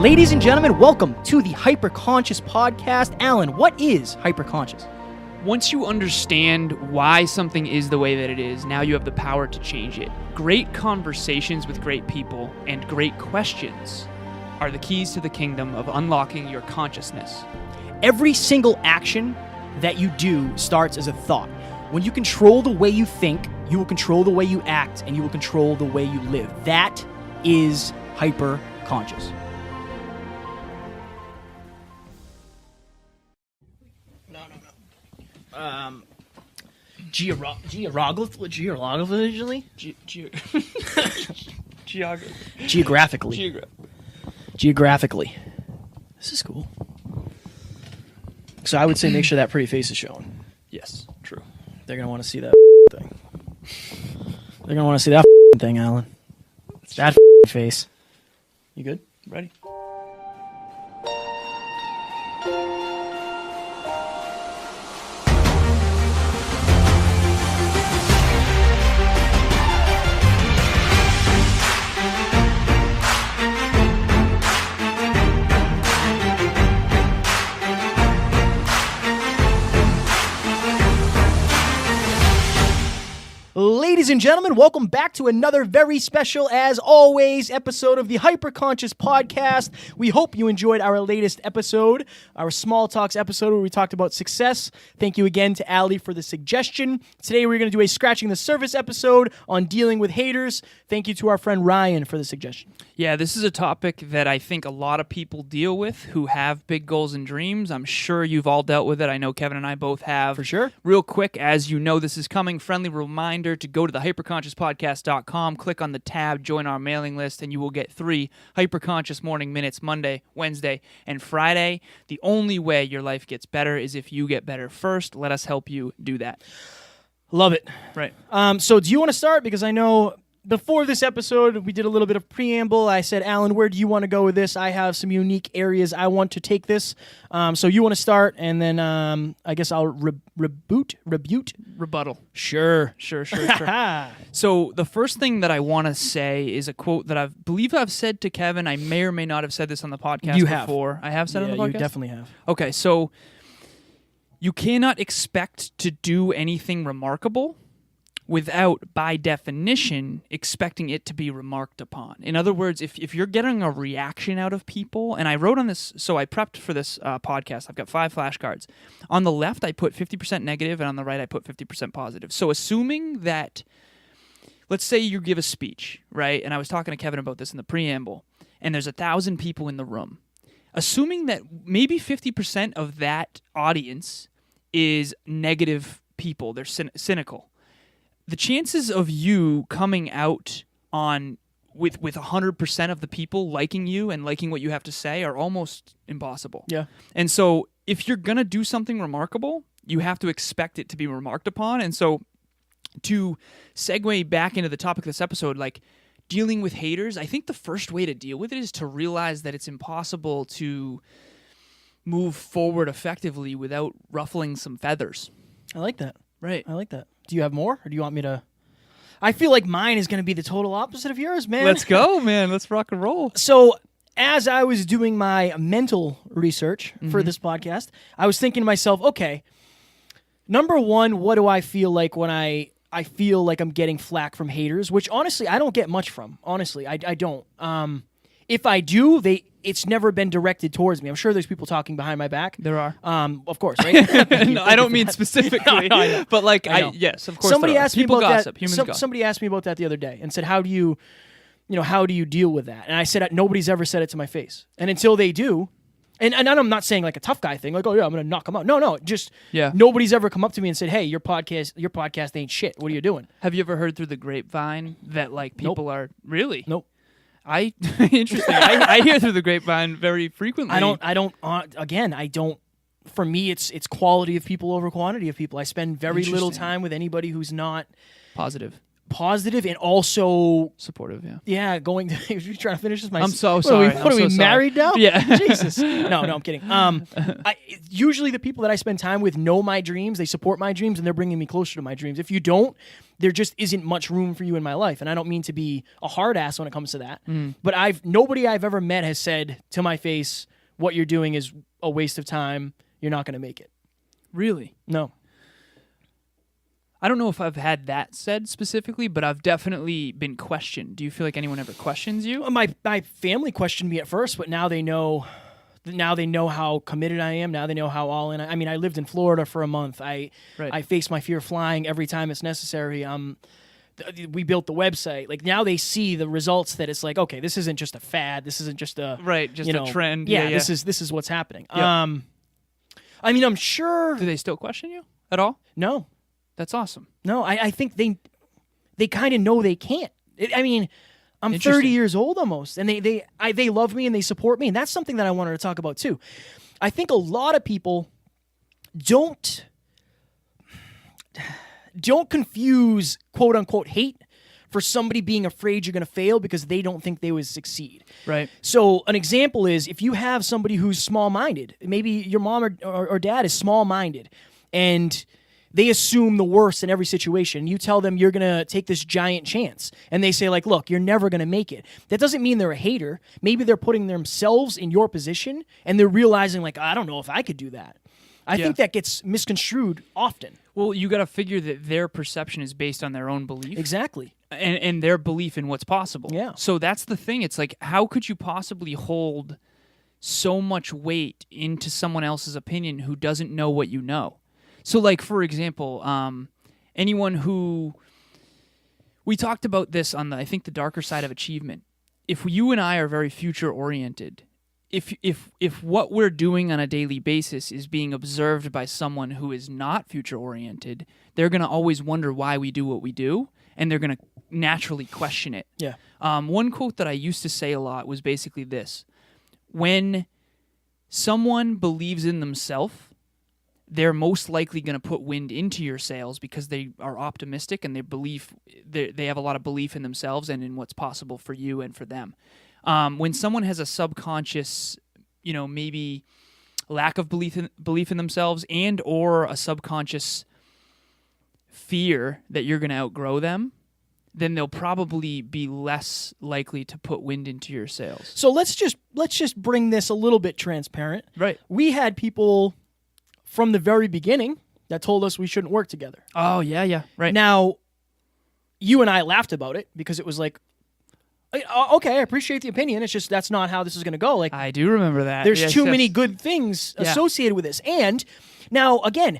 Ladies and gentlemen, welcome to the Hyperconscious Podcast. Alan, what is hyperconscious? Once you understand why something is the way that it is, now you have the power to change it. Great conversations with great people and great questions are the keys to the kingdom of unlocking your consciousness. Every single action that you do starts as a thought. When you control the way you think, you will control the way you act, and you will control the way you live. That is hyperconscious. Geographically. This is cool. So I would say make sure that pretty face is showing. Yes, true. They're going to want to see that thing. They're going to want to see that thing, Alan. That face. You good? Ready? Ladies and gentlemen, welcome back to another very special, as always, episode of the Hyperconscious Podcast. We hope you enjoyed our latest episode, our Small Talks episode where we talked about success. Thank you again to Ali for the suggestion. Today we're going to do a Scratching the Surface episode on dealing with haters. Thank you to our friend Ryan for the suggestion. Yeah, this is a topic that I think a lot of people deal with who have big goals and dreams. I'm sure you've all dealt with it. I know Kevin and I both have. For sure. Real quick, as you know this is coming, friendly reminder to go to the hyperconsciouspodcast.com, click on the tab, join our mailing list, and you will get 3 Hyperconscious Morning Minutes Monday, Wednesday, and Friday. The only way your life gets better is if you get better first. Let us help you do that. Love it. Right. So do you want to start? Because I know before this episode, we did a little bit of preamble. I said, Alan, where do you want to go with this? I have some unique areas I want to take this. So you want to start, and then I guess I'll Rebuttal. Sure. So the first thing that I want to say is a quote that I believe I've said to Kevin. I may or may not have said this on the podcast before. I have said it on the podcast? You definitely have. Okay, so you cannot expect to do anything remarkable without, by definition, expecting it to be remarked upon. In other words, if you're getting a reaction out of people, and I wrote on this, so I prepped for this podcast, I've got 5 flashcards. On the left, I put 50% negative, and on the right, I put 50% positive. So assuming that, let's say you give a speech, right? And I was talking to Kevin about this in the preamble, and there's 1,000 people in the room. Assuming that maybe 50% of that audience is negative people, they're cynical. The chances of you coming out on with 100% of the people liking you and liking what you have to say are almost impossible. Yeah. And so if you're going to do something remarkable, you have to expect it to be remarked upon. And so to segue back into the topic of this episode, like dealing with haters, I think the first way to deal with it is to realize that it's impossible to move forward effectively without ruffling some feathers. I like that. Right. I like that. Do you have more, or do you want me to? I feel like mine is going to be the total opposite of yours, man. Let's go, man. Let's rock and roll. So, as I was doing my mental research for this podcast, I was thinking to myself, okay, number one, what do I feel like when I feel like I'm getting flack from haters, which honestly, I don't get much from. Honestly, I don't. If I do, it's never been directed towards me. I'm sure there's people talking behind my back. There are. Of course, right? No, I don't mean specifically, but like, yes, of course. Somebody asked me people about gossip. that. Humans gossip. Somebody asked me about that the other day and said, "How do you deal with that?" And I said, "Nobody's ever said it to my face." And until they do, and I'm not saying like a tough guy thing, like, "Oh yeah, I'm gonna knock them out." No, just nobody's ever come up to me and said, "Hey, your podcast ain't shit. What are you doing?" Have you ever heard through the grapevine that like people are really? Nope. Interesting. I hear through the grapevine very frequently. I don't. For me, it's quality of people over quantity of people. I spend very little time with anybody who's not positive and also supportive. Yeah. Going to. You're trying to finish this. I'm so sorry. What are we married now? Yeah. Jesus. No, I'm kidding. Usually the people that I spend time with know my dreams. They support my dreams, and they're bringing me closer to my dreams. If you don't, there just isn't much room for you in my life. And I don't mean to be a hard ass when it comes to that. But nobody I've ever met has said to my face, what you're doing is a waste of time. You're not going to make it. Really? No. I don't know if I've had that said specifically, but I've definitely been questioned. Do you feel like anyone ever questions you? My family questioned me at first, but now they know. Now they know how committed I am. Now they know how all in. I mean, I lived in Florida for a month. I face my fear of flying every time it's necessary. We built the website. Like now they see the results that it's like, okay, this isn't just a fad. This isn't just a a trend. Yeah, this is what's happening. Yep. I mean, I'm sure. Do they still question you at all? No. That's awesome. No, I think they kind of know they can't. I'm 30 years old almost, and they love me and they support me, and that's something that I wanted to talk about too. I think a lot of people don't confuse quote unquote hate for somebody being afraid you're going to fail because they don't think they would succeed. Right. So an example is if you have somebody who's small-minded, maybe your mom or dad is small-minded, and they assume the worst in every situation. You tell them you're going to take this giant chance. And they say, like, look, you're never going to make it. That doesn't mean they're a hater. Maybe they're putting themselves in your position, and they're realizing, like, I don't know if I could do that. I think that gets misconstrued often. Well, you got to figure that their perception is based on their own belief. Exactly. And their belief in what's possible. Yeah. So that's the thing. It's like, how could you possibly hold so much weight into someone else's opinion who doesn't know what you know? So, like, for example, anyone who... We talked about this on I think, the darker side of achievement. If you and I are very future-oriented, if what we're doing on a daily basis is being observed by someone who is not future-oriented, they're going to always wonder why we do what we do, and they're going to naturally question it. Yeah. One quote that I used to say a lot was basically this. When someone believes in themselves, they're most likely going to put wind into your sails because they are optimistic and they have a lot of belief in themselves and in what's possible for you and for them. When someone has a subconscious, maybe lack of belief in themselves and or a subconscious fear that you're going to outgrow them, then they'll probably be less likely to put wind into your sails. So let's just bring this a little bit transparent. Right. We had people from the very beginning that told us we shouldn't work together. Oh, yeah, right. Now, you and I laughed about it because it was like, okay, I appreciate the opinion. It's just that's not how this is going to go. Like, I do remember that. There's too many good things associated with this. And now, again,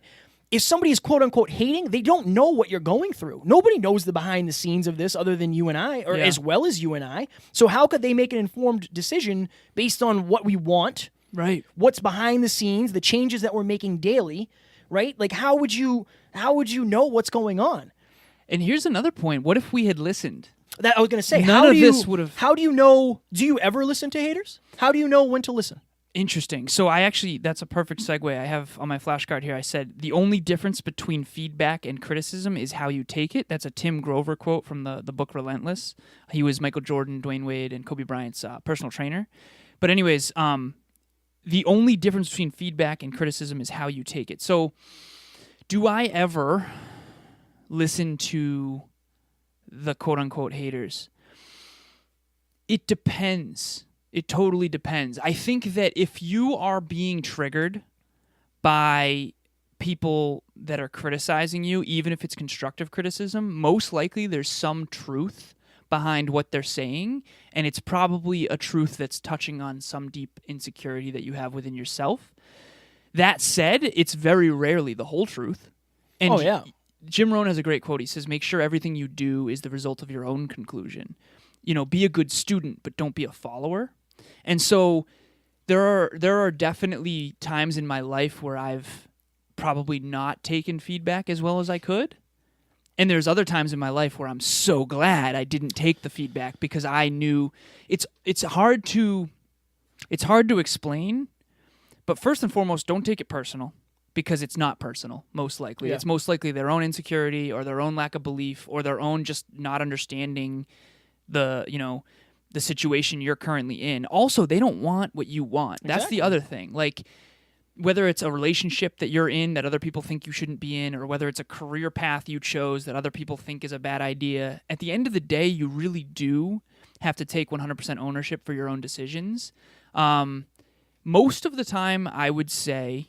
if somebody is quote-unquote hating, they don't know what you're going through. Nobody knows the behind the scenes of this other than you and I, or as well as you and I. So how could they make an informed decision based on what we want, right? What's behind the scenes, the changes that we're making daily, right? Like, how would you know what's going on? And here's another point. What if we had listened? That I was going to say. This would have... How do you know? Do you ever listen to haters? How do you know when to listen? Interesting. So that's a perfect segue. I have on my flashcard here, I said, the only difference between feedback and criticism is how you take it. That's a Tim Grover quote from the book Relentless. He was Michael Jordan, Dwayne Wade, and Kobe Bryant's personal trainer. But anyways, the only difference between feedback and criticism is how you take it. So do I ever listen to the quote-unquote haters? It depends. It totally depends. I think that if you are being triggered by people that are criticizing you, even if it's constructive criticism, most likely there's some truth behind what they're saying, and it's probably a truth that's touching on some deep insecurity that you have within yourself. That said, it's very rarely the whole truth. And Jim Rohn has a great quote. He says, make sure everything you do is the result of your own conclusion. Be a good student, but don't be a follower. And so there are definitely times in my life where I've probably not taken feedback as well as I could. And there's other times in my life where I'm so glad I didn't take the feedback because I knew it's hard to explain. But first and foremost, don't take it personal because it's not personal, most likely. Yeah. It's most likely their own insecurity or their own lack of belief or their own just not understanding the situation you're currently in. Also, they don't want what you want. That's the other thing. Like, whether it's a relationship that you're in that other people think you shouldn't be in, or whether it's a career path you chose that other people think is a bad idea, at the end of the day, you really do have to take 100% ownership for your own decisions. Most of the time, I would say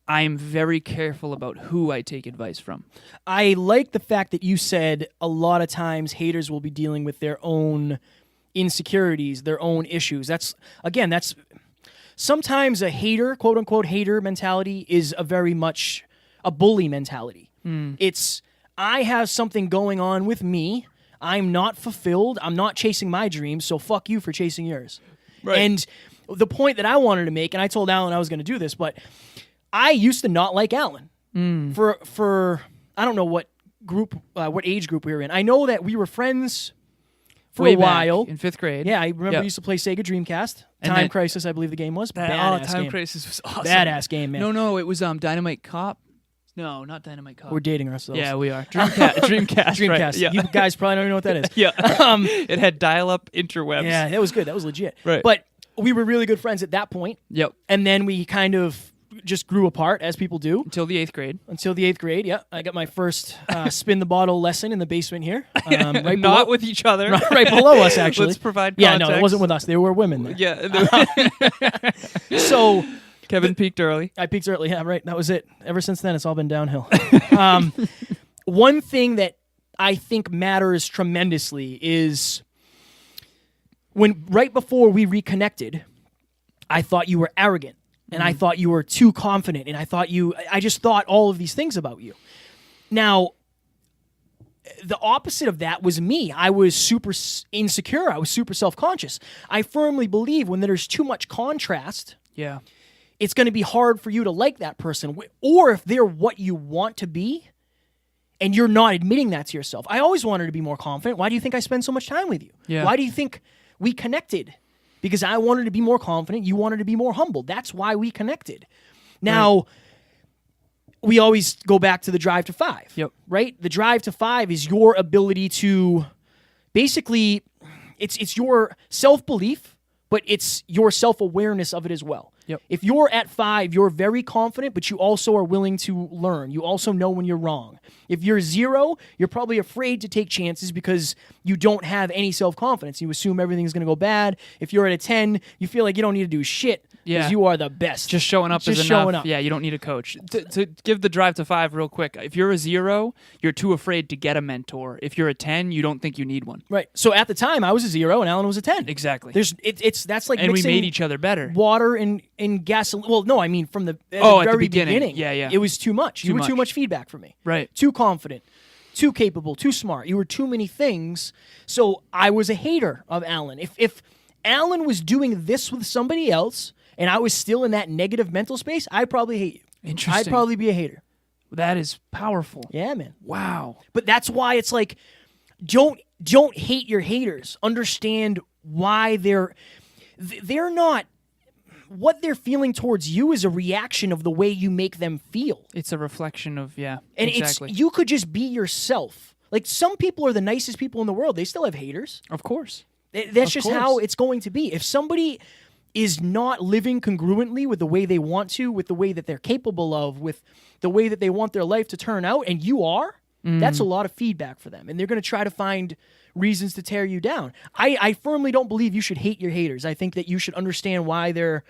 I am very careful about who I take advice from. I like the fact that you said a lot of times haters will be dealing with their own insecurities, their own issues. That's sometimes a hater, quote unquote hater mentality is a very much a bully mentality. It's, I have something going on with me. I'm not fulfilled. I'm not chasing my dreams, so fuck you for chasing yours. Right. And the point that I wanted to make, and I told Alan I was going to do this, but I used to not like Alan for I don't know what age group we were in. I know that we were friends for Way a while. back in 5th grade. Yeah, I remember we used to play Sega Dreamcast. And Time then- Crisis, I believe the game was. Badass Time game. Crisis was awesome. Badass game, man. No, it was Dynamite Cop. No, not Dynamite Cop. We're dating ourselves. Yeah, we are. Dreamcast. Dreamcast. Right. Yeah. You guys probably don't even know what that is. Yeah. It had dial-up interwebs. Yeah, that was good. That was legit. Right. But we were really good friends at that point, Yep. and then we kind of just grew apart, as people do, Until the 8th grade. until the 8th grade. Yeah, I got my first spin the bottle lesson in the basement here. Right Not below, with each other. right below us, actually. Let's provide Yeah, context. no, it wasn't with us. There were women there. Yeah. So Kevin peaked early. I peaked early. Yeah, right. That was it. Ever since then, it's all been downhill. One thing that I think matters tremendously is when right before we reconnected, I thought you were arrogant, and I thought you were too confident, and I just thought all of these things about you. Now, the opposite of that was me. I was super insecure. I was super self-conscious. I firmly believe when there's too much contrast, Yeah. it's going to be hard for you to like that person. Or if they're what you want to be and you're not admitting that to yourself. I always wanted to be more confident. Why do you think I spend so much time with you? Yeah. Why do you think we connected? Because I wanted to be more confident. You wanted to be more humble. That's why we connected. Now, we always go back to the drive to 5. Yep. Right? The drive to 5 is your ability to basically, it's your self-belief, but it's your self-awareness of it as well. Yep. If you're at 5, you're very confident, but you also are willing to learn. You also know when you're wrong. If you're 0, you're probably afraid to take chances because you don't have any self-confidence. You assume everything's going to go bad. If you're at a 10, you feel like you don't need to do shit because Yeah. you are the best. Just showing up Just is enough. showing up. Yeah, you don't need a coach. To give the drive to 5 real quick, if you're a 0, you're too afraid to get a mentor. If you're a 10, you don't think you need one. Right. So at the time, I was a 0 and Alan was a 10. Exactly. That's like And we mixing made each other better. water and gasoline. Well, no, I mean from the, at Oh, the at the very beginning. Yeah. It was too much. You were too much. much feedback for me. Right. Too confident, too capable, too smart. You were too many things. So I was a hater of Alan. If Alan was doing this with somebody else and I was still in that negative mental space, I'd probably hate you. Interesting. I'd probably be a hater. That is powerful. Yeah, man. Wow. But that's why it's like, don't hate your haters. Understand why they're not. What they're feeling towards you is a reaction of the way you make them feel. It's a reflection of, And exactly. you could just be yourself. Like, some people are the nicest people in the world. They still have haters. Of course. That's just course. how it's going to be. If somebody is not living congruently with the way they want to, with the way that they're capable of, with the way that they want their life to turn out, and you are, that's a lot of feedback for them. And they're going to try to find reasons to tear you down. I firmly don't believe you should hate your haters. I think that you should understand why they're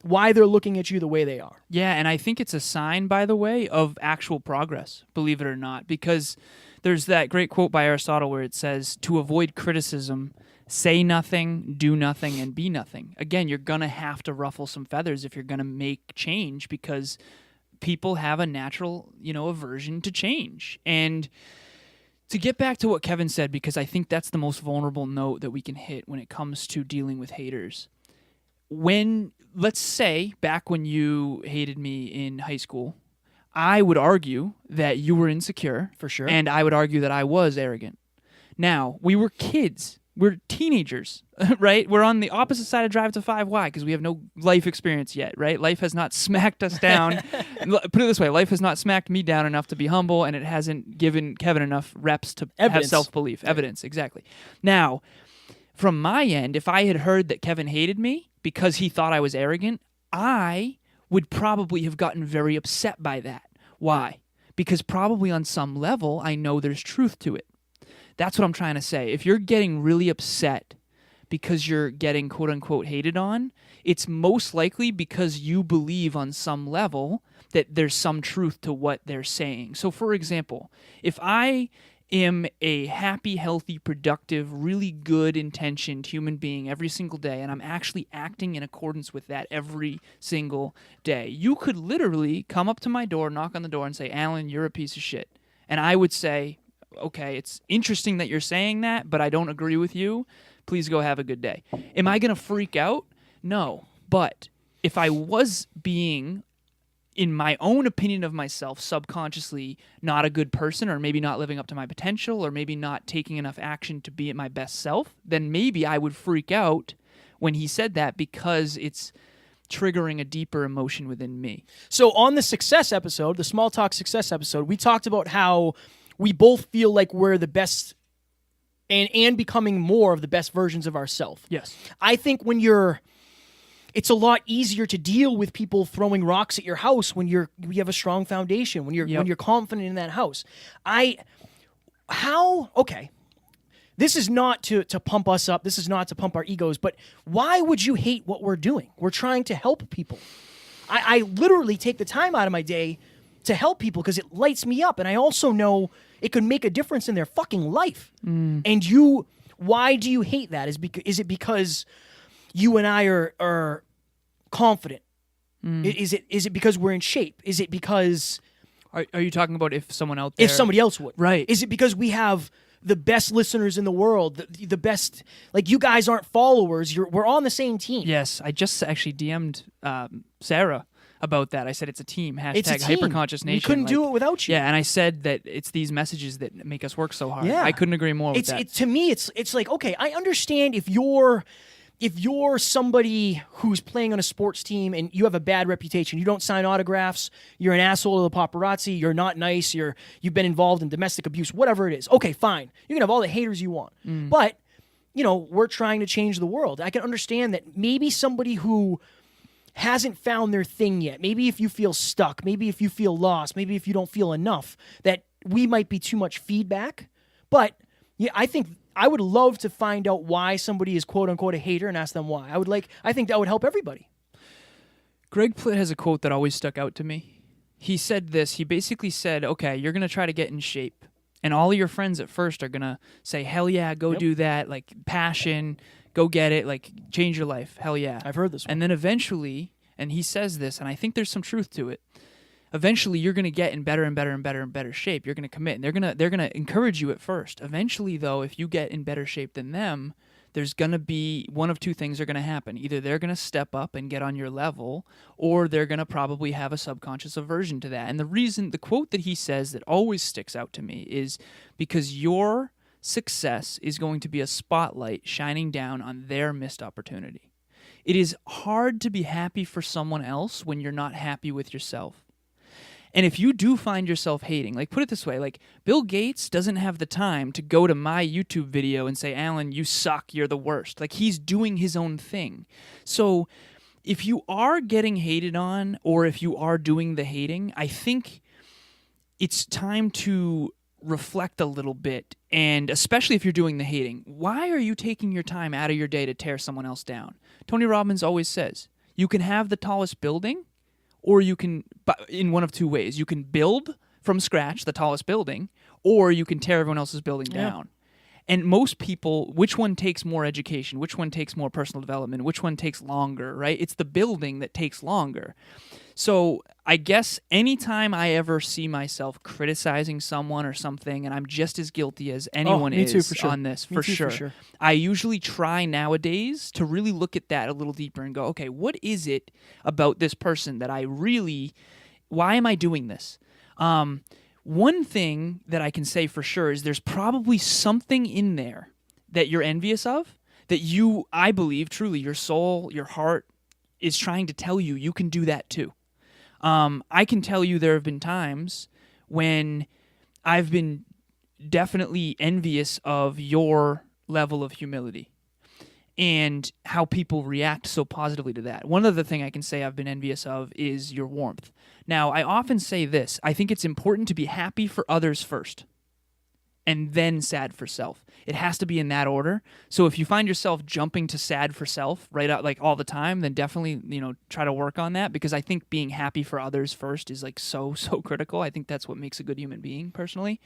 looking at you the way they are. Yeah, and I think it's a sign, by the way, of actual progress, believe it or not, because there's that great quote by Aristotle where it says, to avoid criticism, say nothing, do nothing, and be nothing. Again, you're going to have to ruffle some feathers if you're going to make change because people have a natural, aversion to change. And to get back to what Kevin said, because I think that's the most vulnerable note that we can hit when it comes to dealing with haters. Let's say, back when you hated me in high school, I would argue that you were insecure. For sure. And I would argue that I was arrogant. Now, we were kids. We're teenagers, right? We're on the opposite side of Drive to 5. Why? Because we have no life experience yet, right? Life has not smacked us down. Put it this way, life has not smacked me down enough to be humble, and it hasn't given Kevin enough reps to have Evidence. self-belief. Evidence, exactly. Now, from my end, if I had heard that Kevin hated me because he thought I was arrogant, I would probably have gotten very upset by that. Why? Because probably on some level, I know there's truth to it. That's what I'm trying to say. If you're getting really upset because you're getting quote unquote hated on, it's most likely because you believe on some level that there's some truth to what they're saying. So for example, if I am a happy, healthy, productive, really good intentioned human being every single day, and I'm actually acting in accordance with that every single day, you could literally come up to my door, knock on the door, and say, Alan, you're a piece of shit. And I would say, okay, it's interesting that you're saying that, but I don't agree with you. Please go have a good day. Am I going to freak out? No. But if I was being, in my own opinion of myself, subconsciously not a good person, or maybe not living up to my potential, or maybe not taking enough action to be at my best self, then maybe I would freak out when he said that because it's triggering a deeper emotion within me. So on the success episode, the Small Talk success episode, we talked about how we both feel like we're the best and becoming more of the best versions of ourselves. Yes. I think it's a lot easier to deal with people throwing rocks at your house when you have a strong foundation, when you're confident in that house. Okay. This is not to pump us up. This is not to pump our egos, but why would you hate what we're doing? We're trying to help people. I literally take the time out of my day to help people because it lights me up, and I also know it could make a difference in their fucking life. And why do you hate that? Is it because you and I are confident? Is it because we're in shape? Is it because Are you talking about if someone out there, if somebody else would? Right. Is it because we have the best listeners in the world, the best, like you guys aren't followers, we're on the same team? Yes, I just actually DM'd Sarah about that. I said it's a team. It's a team. _HyperConscious Nation. We couldn't do it without you. Yeah, and I said that it's these messages that make us work so hard. Yeah. I couldn't agree more with that. To me, it's like, okay, I understand if you're somebody who's playing on a sports team and you have a bad reputation, you don't sign autographs, you're an asshole to the paparazzi, you're not nice, you've been involved in domestic abuse, whatever it is. Okay, fine. You can have all the haters you want. But, we're trying to change the world. I can understand that maybe somebody who hasn't found their thing yet, maybe if you feel stuck, maybe if you feel lost, maybe if you don't feel enough, that we might be too much feedback. But yeah, I think I would love to find out why somebody is quote unquote a hater and ask them why. I think that would help everybody. Greg Plitt has a quote that always stuck out to me. He said this. He basically said, okay, you're going to try to get in shape. And all of your friends at first are going to say, hell yeah, go do that. Like passion, go get it. Like change your life. Hell yeah. I've heard this one. And then eventually, and he says this, and I think there's some truth to it. Eventually, you're going to get in better and better and better and better shape. You're going to commit. And they're going to encourage you at first. Eventually, though, if you get in better shape than them, there's going to be one of two things are going to happen. Either they're going to step up and get on your level, or they're going to probably have a subconscious aversion to that. And the quote that he says that always sticks out to me is because your success is going to be a spotlight shining down on their missed opportunity. It is hard to be happy for someone else when you're not happy with yourself. And if you do find yourself hating, like put it this way, like Bill Gates doesn't have the time to go to my YouTube video and say, Alan, you suck, you're the worst. Like he's doing his own thing. So if you are getting hated on or if you are doing the hating, I think it's time to reflect a little bit. And especially if you're doing the hating, why are you taking your time out of your day to tear someone else down? Tony Robbins always says, you can have the tallest building, or you can, in one of two ways, you can build from scratch the tallest building, or you can tear everyone else's building down. And most people, which one takes more education? Which one takes more personal development? Which one takes longer, right? It's the building that takes longer. So I guess anytime I ever see myself criticizing someone or something, and I'm just as guilty as anyone is too, for sure. on this, Me for too, sure. for sure. I usually try nowadays to really look at that a little deeper and go, okay, what is it about this person that why am I doing this? One thing that I can say for sure is there's probably something in there that you're envious of, that I believe, truly, your soul, your heart is trying to tell you you can do that too. I can tell you there have been times when I've been definitely envious of your level of humility. and how people react so positively to that. One other thing I can say I've been envious of is your warmth. Now, I often say this. I think it's important to be happy for others first and then sad for self. It has to be in that order. So if you find yourself jumping to sad for self right out like all the time, then definitely, try to work on that, because I think being happy for others first is like so critical. I think that's what makes a good human being personally.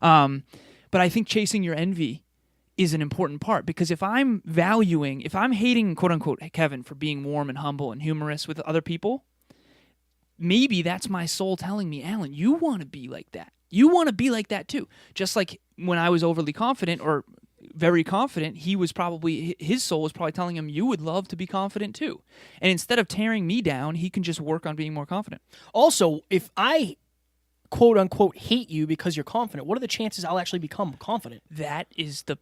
But I think chasing your envy is an important part, because if I'm hating, quote unquote, Kevin for being warm and humble and humorous with other people, maybe that's my soul telling me, Alan, you want to be like that. You want to be like that too. Just like when I was overly confident or very confident, his soul was probably telling him, you would love to be confident too. And instead of tearing me down, he can just work on being more confident. Also, if I quote unquote hate you because you're confident, what are the chances I'll actually become confident? That is the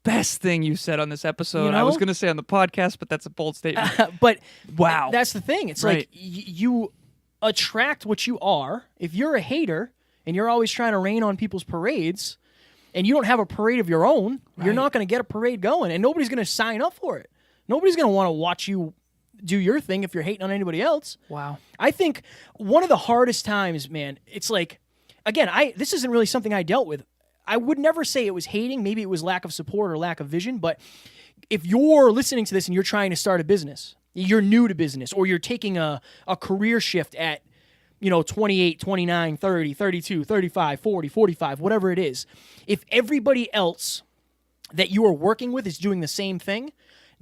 best thing you said on this episode. I was going to say on the podcast, but that's a bold statement. But wow. That's the thing. It's right. like you attract what you are. If you're a hater and you're always trying to rain on people's parades and you don't have a parade of your own, you're not going to get a parade going, and nobody's going to sign up for it. Nobody's going to want to watch you do your thing if you're hating on anybody else. Wow. I think one of the hardest times, man, it's like, again, this isn't really something I dealt with. I would never say it was hating. Maybe it was lack of support or lack of vision. But if you're listening to this and you're trying to start a business, you're new to business, or you're taking a career shift at 28, 29, 30, 32, 35, 40, 45, whatever it is. If everybody else that you are working with is doing the same thing,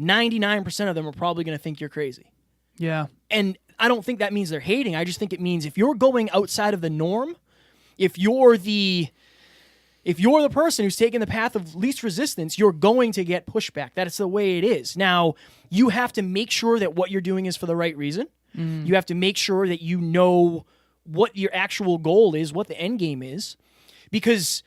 99% of them are probably going to think you're crazy. Yeah. And I don't think that means they're hating. I just think it means if you're going outside of the norm, if you're the person who's taking the path of least resistance, you're going to get pushback. That's the way it is. Now, you have to make sure that what you're doing is for the right reason. You have to make sure that you know what your actual goal is, what the end game is. Because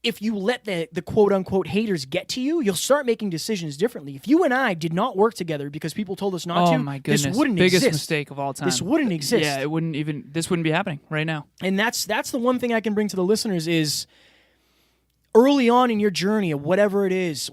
if you let the quote-unquote haters get to you, you'll start making decisions differently. If you and I did not work together because people told us not to, my goodness. This wouldn't Biggest exist. mistake of all time. This wouldn't exist. Yeah, this wouldn't be happening right now. And that's the one thing I can bring to the listeners is early on in your journey of whatever it is,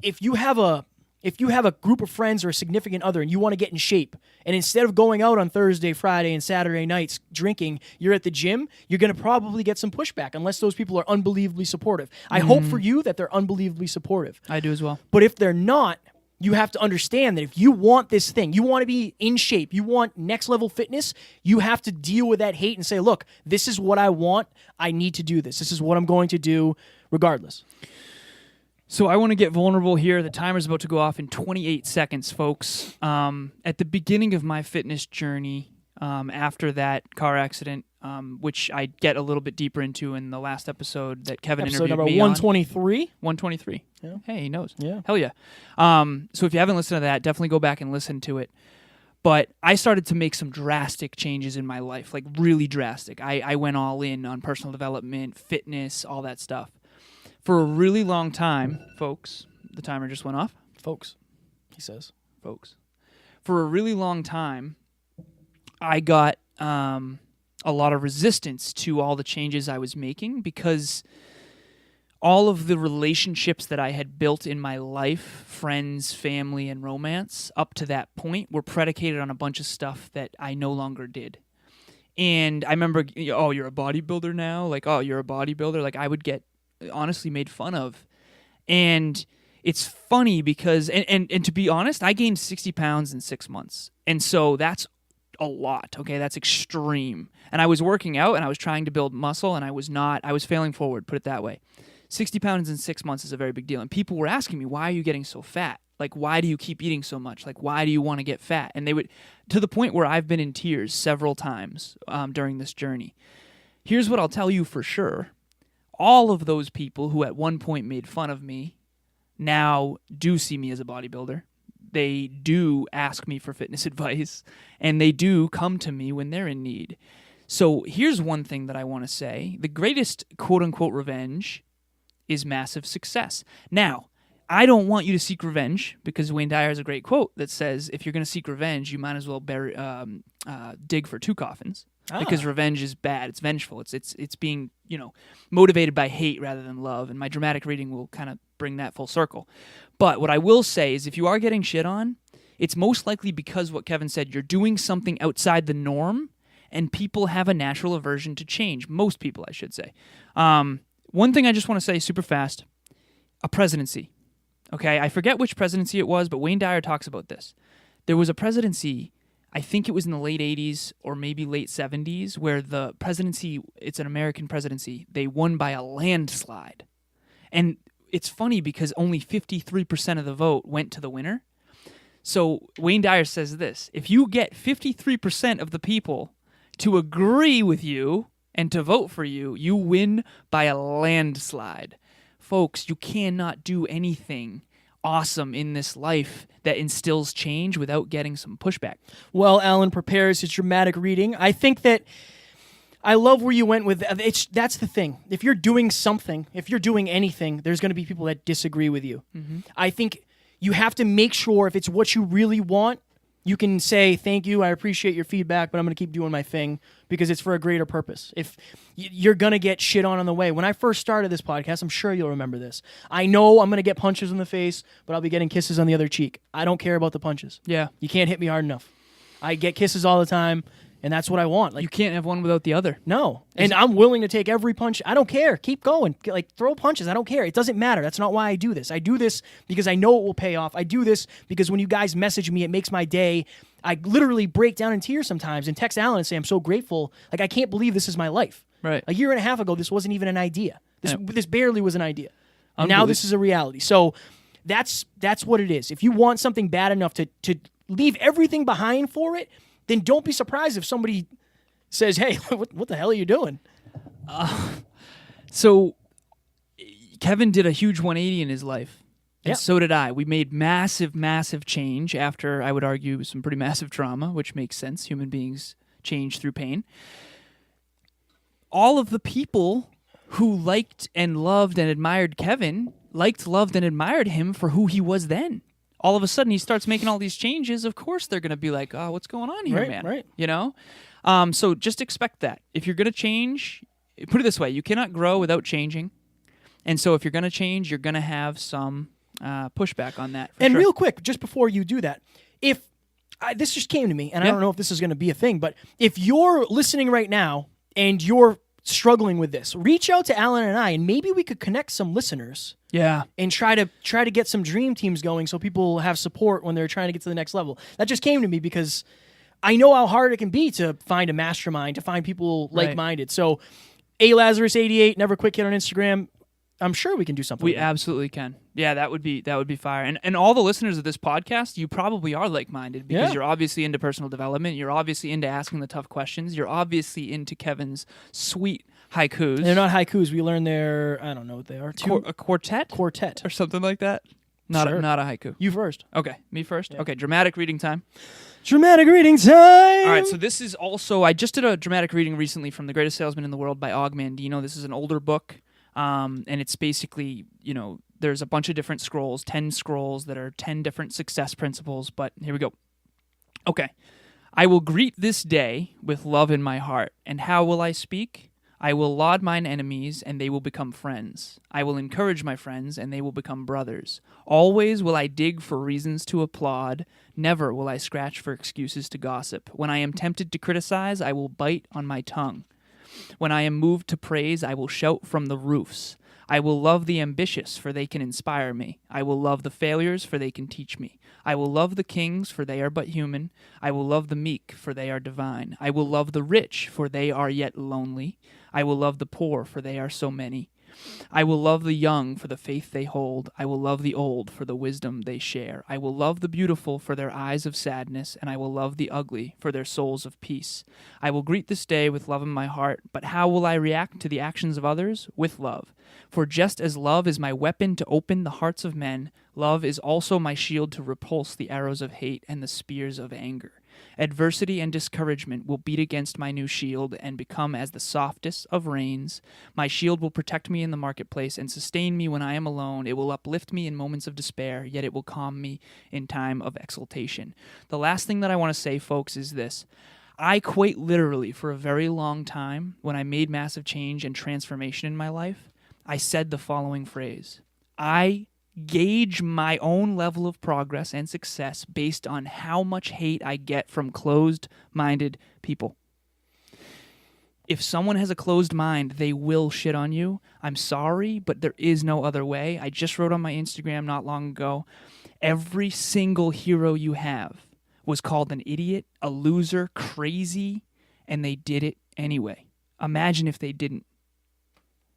if you have a group of friends or a significant other and you want to get in shape, and instead of going out on Thursday, Friday, and Saturday nights drinking, you're at the gym, you're going to probably get some pushback unless those people are unbelievably supportive. I hope for you that they're unbelievably supportive. I do as well. But if they're not, you have to understand that if you want this thing, you want to be in shape, you want next level fitness, you have to deal with that hate and say, look, this is what I want. I need to do this. This is what I'm going to do regardless. So I want to get vulnerable here. The timer's about to go off in 28 seconds, folks. At the beginning of my fitness journey, after that car accident, which I get a little bit deeper into in the last episode that Kevin interviewed number me 123. 123. Yeah. Hey, he knows. Yeah. Hell yeah. So if you haven't listened to that, definitely go back and listen to it. But I started to make some drastic changes in my life, like really drastic. I went all in on personal development, fitness, all that stuff. For a really long time, folks, the timer just went off. Folks, he says. Folks. For a really long time, I got a lot of resistance to all the changes I was making, because all of the relationships that I had built in my life, friends, family, and romance, up to that point were predicated on a bunch of stuff that I no longer did. And I remember, oh, you're a bodybuilder now? Like, oh, you're a bodybuilder? Like, I would get honestly made fun of. And it's funny because, and to be honest, I gained 60 pounds in 6 months. And so that's a lot, okay? That's extreme. And I was working out and I was trying to build muscle, and I was failing forward, put it that way. 60 pounds in 6 months is a very big deal. And people were asking me, why are you getting so fat? Like, why do you keep eating so much? Like, why do you want to get fat? And they would, to the point where I've been in tears several times during this journey. Here's what I'll tell you for sure. All of those people who at one point made fun of me now do see me as a bodybuilder. They do ask me for fitness advice, and they do come to me when they're in need. So here's one thing that I want to say. The greatest quote-unquote revenge is massive success. Now, I don't want you to seek revenge, because Wayne Dyer has a great quote that says, if you're going to seek revenge, you might as well dig for two coffins, because revenge is bad. It's vengeful. It's being, motivated by hate rather than love. And my dramatic reading will kind of bring that full circle. But what I will say is, if you are getting shit on, it's most likely because what Kevin said, you're doing something outside the norm, and people have a natural aversion to change. Most people, I should say. One thing I just want to say super fast, a presidency. Okay, I forget which presidency it was, but Wayne Dyer talks about this. There was a presidency, I think it was in the late 80s or maybe late 70s, where the presidency, it's an American presidency, they won by a landslide. And it's funny because only 53% of the vote went to the winner. So Wayne Dyer says this: if you get 53% of the people to agree with you and to vote for you, you win by a landslide. Folks, you cannot do anything awesome in this life that instills change without getting some pushback. Well, Alan prepares his dramatic reading. I think that I love where you went with it. That's the thing. If you're doing something, if you're doing anything, there's going to be people that disagree with you. Mm-hmm. I think you have to make sure if it's what you really want, you can say, thank you, I appreciate your feedback, but I'm going to keep doing my thing because it's for a greater purpose. If you're going to get shit on the way. When I first started this podcast, I'm sure you'll remember this. I know I'm going to get punches in the face, but I'll be getting kisses on the other cheek. I don't care about the punches. Yeah. You can't hit me hard enough. I get kisses all the time, and that's what I want. You can't have one without the other. No. And I'm willing to take every punch. I don't care. Keep going. Throw punches. I don't care. It doesn't matter. That's not why I do this. I do this because I know it will pay off. I do this because when you guys message me, it makes my day. I literally break down in tears sometimes and text Alan and say, I'm so grateful. I can't believe this is my life. Right. A year and a half ago, this wasn't even an idea. This barely was an idea. And now this is a reality. So that's what it is. If you want something bad enough to leave everything behind for it, then don't be surprised if somebody says, hey, what the hell are you doing? So Kevin did a huge 180 in his life. And Yeah. so did I. We made massive, massive change after, I would argue, some pretty massive trauma, which makes sense. Human beings change through pain. All of the people who liked and loved and admired Kevin liked, loved, and admired him for who he was then. All of a sudden, he starts making all these changes. Of course, they're going to be like, oh, what's going on here, man? Right. So just expect that. If you're going to change, put it this way, you cannot grow without changing. And so if you're going to change, you're going to have some pushback on that. And real quick, just before you do that, this just came to me, and I don't know if this is going to be a thing, but if you're listening right now and you're struggling with this, reach out to Alan and I, and maybe we could connect some listeners. Yeah. And try to get some dream teams going so people have support when they're trying to get to the next level. That just came to me because I know how hard it can be to find a mastermind, to find people like-minded. So, Lazarus88, never quit kid on Instagram. I'm sure we can do something. We absolutely can. Yeah, that would be fire. And all the listeners of this podcast, you probably are like-minded because you're obviously into personal development. You're obviously into asking the tough questions. You're obviously into Kevin's sweet haikus. They're not haikus. We learned they're, I don't know what they are. A quartet? Quartet. Or something like that? Not a haiku. You first. Okay, me first? Yeah. Okay, dramatic reading time. Dramatic reading time! All right, so this is also, I just did a dramatic reading recently from The Greatest Salesman in the World by Og Mandino. This is an older book, and it's basically, there's a bunch of different scrolls, 10 scrolls that are 10 different success principles, but here we go. Okay. I will greet this day with love in my heart, and how will I speak? I will laud mine enemies, and they will become friends. I will encourage my friends, and they will become brothers. Always will I dig for reasons to applaud. Never will I scratch for excuses to gossip. When I am tempted to criticize, I will bite on my tongue. When I am moved to praise, I will shout from the roofs. I will love the ambitious, for they can inspire me. I will love the failures, for they can teach me. I will love the kings, for they are but human. I will love the meek, for they are divine. I will love the rich, for they are yet lonely. I will love the poor, for they are so many. I will love the young for the faith they hold. I will love the old for the wisdom they share. I will love the beautiful for their eyes of sadness, and I will love the ugly for their souls of peace. I will greet this day with love in my heart, but how will I react to the actions of others? With love. For just as love is my weapon to open the hearts of men, love is also my shield to repulse the arrows of hate and the spears of anger. Adversity and discouragement will beat against my new shield and become as the softest of rains. My shield will protect me in the marketplace and sustain me when I am alone. It will uplift me in moments of despair, yet it will calm me in time of exultation. The last thing that I want to say, folks, is this. I quite literally, for a very long time, when I made massive change and transformation in my life, I said the following phrase. I gauge my own level of progress and success based on how much hate I get from closed-minded people. If someone has a closed mind, they will shit on you. I'm sorry, but there is no other way. I just wrote on my Instagram not long ago, every single hero you have was called an idiot, a loser, crazy, and they did it anyway. Imagine if they didn't.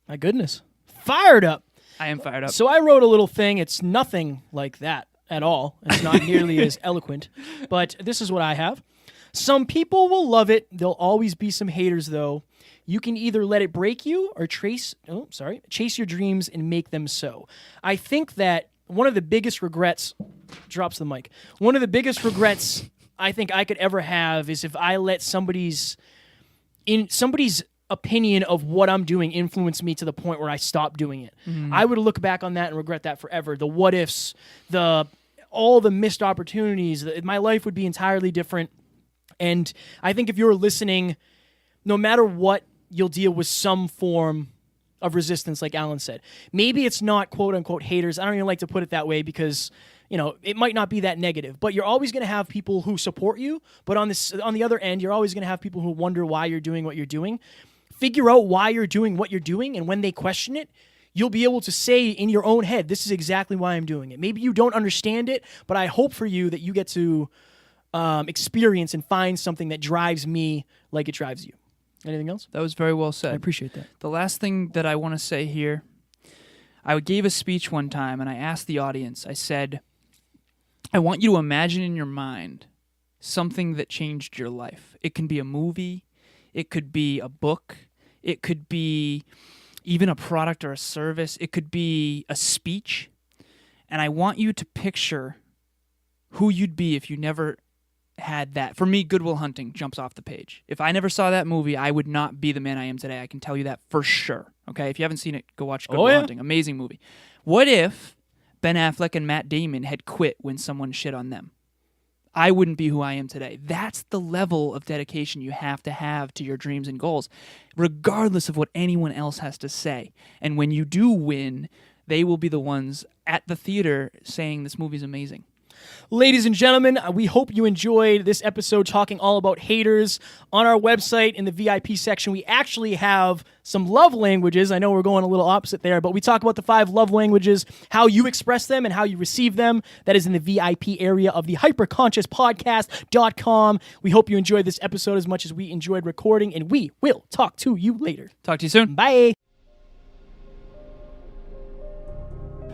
My goodness. Fired up. I am fired up. So I wrote a little thing. It's nothing like that at all. It's not nearly as eloquent. But this is what I have. Some people will love it. There'll always be some haters, though. You can either let it break you or chase your dreams and make them so. I think that one of the biggest regrets, drops the mic, one of the biggest regrets I think I could ever have is if I let somebody's opinion of what I'm doing influence me to the point where I stop doing it. I would look back on that and regret that forever. The what ifs, all the missed opportunities, my life would be entirely different. And I think if you're listening, no matter what, you'll deal with some form of resistance, like Alan said. Maybe it's not quote-unquote haters. I don't even like to put it that way because, it might not be that negative. But you're always going to have people who support you. But on the other end, you're always going to have people who wonder why you're doing what you're doing. Figure out why you're doing what you're doing, and when they question it, you'll be able to say in your own head, this is exactly why I'm doing it. Maybe you don't understand it, but I hope for you that you get to experience and find something that drives me like it drives you. Anything else? That was very well said. I appreciate that. The last thing that I want to say here, I gave a speech one time, and I asked the audience, I said, I want you to imagine in your mind something that changed your life. It can be a movie. It could be a book. It could be even a product or a service. It could be a speech. And I want you to picture who you'd be if you never had that. For me, Good Will Hunting jumps off the page. If I never saw that movie, I would not be the man I am today. I can tell you that for sure. Okay? If you haven't seen it, go watch Good Will Hunting. Amazing movie. What if Ben Affleck and Matt Damon had quit when someone shit on them? I wouldn't be who I am today. That's the level of dedication you have to your dreams and goals, regardless of what anyone else has to say. And when you do win, they will be the ones at the theater saying this movie's amazing. Ladies and gentlemen, we hope you enjoyed this episode talking all about haters. On our website, in the VIP section, we actually have some love languages. I know we're going a little opposite there, but we talk about the 5 love languages, how you express them and how you receive them. That is in the VIP area of the hyperconsciouspodcast.com. We hope you enjoyed this episode as much as we enjoyed recording, and we will talk to you later. Talk to you soon. Bye.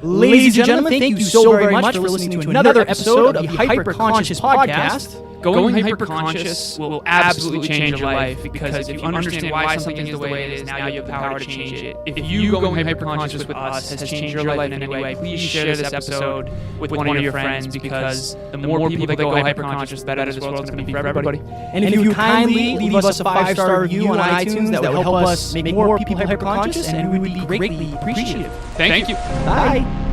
Ladies and gentlemen, thank you so very much for listening to another episode of the Hyperconscious Podcast. Going hyperconscious will absolutely change your life because if you understand why something is the way it is, now you have the power to change it. If you going hyperconscious with us has changed your life in any way, please share this episode with one of your friends because the more people that go hyperconscious, the better this world's going to be for everybody. And if you kindly leave us a 5-star review on iTunes, that would help us make more people hyperconscious, and we would be greatly appreciative. Thank you. Bye.